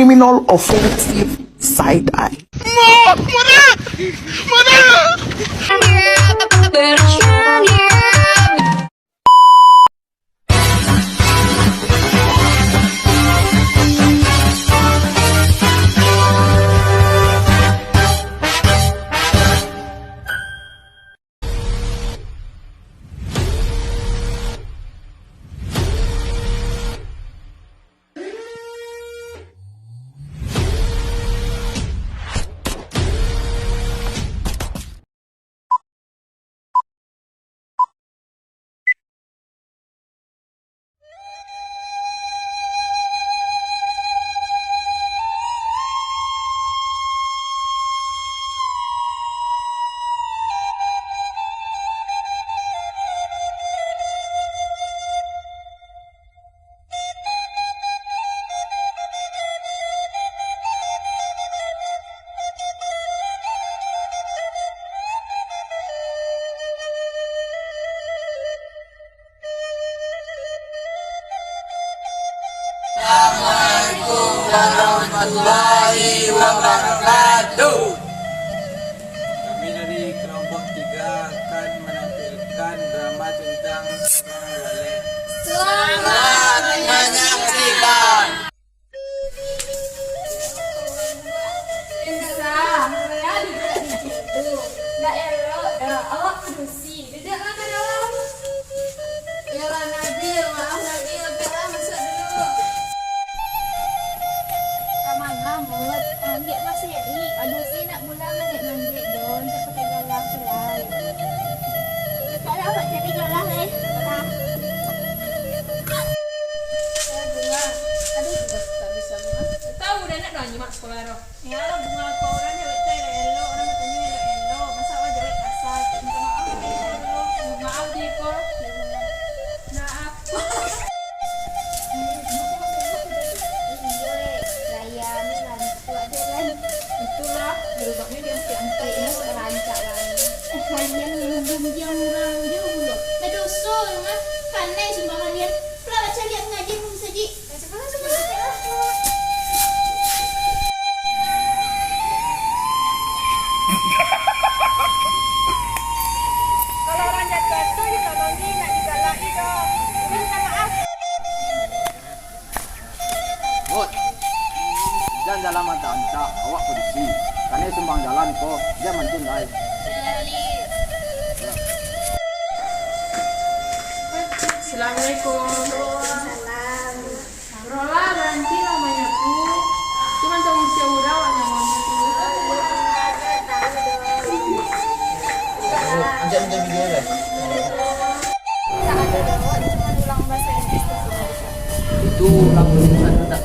criminal offensive side eye. Warahmatullahi wabarakatuh. Kami dari kelompok 3 akan menampilkan drama tentang Bang Wale. Selamat menyaksikan. Awak produksi. Duduklah ke dalam. Yalah Nabil, maaf Nabil, biarlah masuk dulu. Ramai ngamut, ambil masih ni. Aduh si nak pulang manjat-manjat don, saya pakai galah selai. Sekarang awak cari galah Sekarang. Aduh, tak bisa bunga. Tahu dah nak nanya mak sekolah roh. Ya lah bunga kau orang jawab saya dah elok, orang bertanya elok. Masa awak jawab kasar. Minta maaf. Maaf di ko. Maaf. Raya ni lantu ada kan. Itulah gerobaknya dia angkat ni rancak kan. Kalian yang jam orang jauh loh. Dah dosa mah. Pandai sumpah kalian. Pula baca lihat mengaji pun saja. Sekarang kalau orang jatuh tu ditolongi, nak digalaki dong. Minta maaf. Mut, jangan jalan mantap-mantap. Awak polisi. Karena sumbang jalan kok. Dia mancing lain. Assalamualaikum. Salam. Rola nanti namanya ku. Cuma tahu usia muda namanya ku. Anjak video lah. Tak ada dah. Cuma ulang bahasa Inggris. Itu ulang bahasa tak.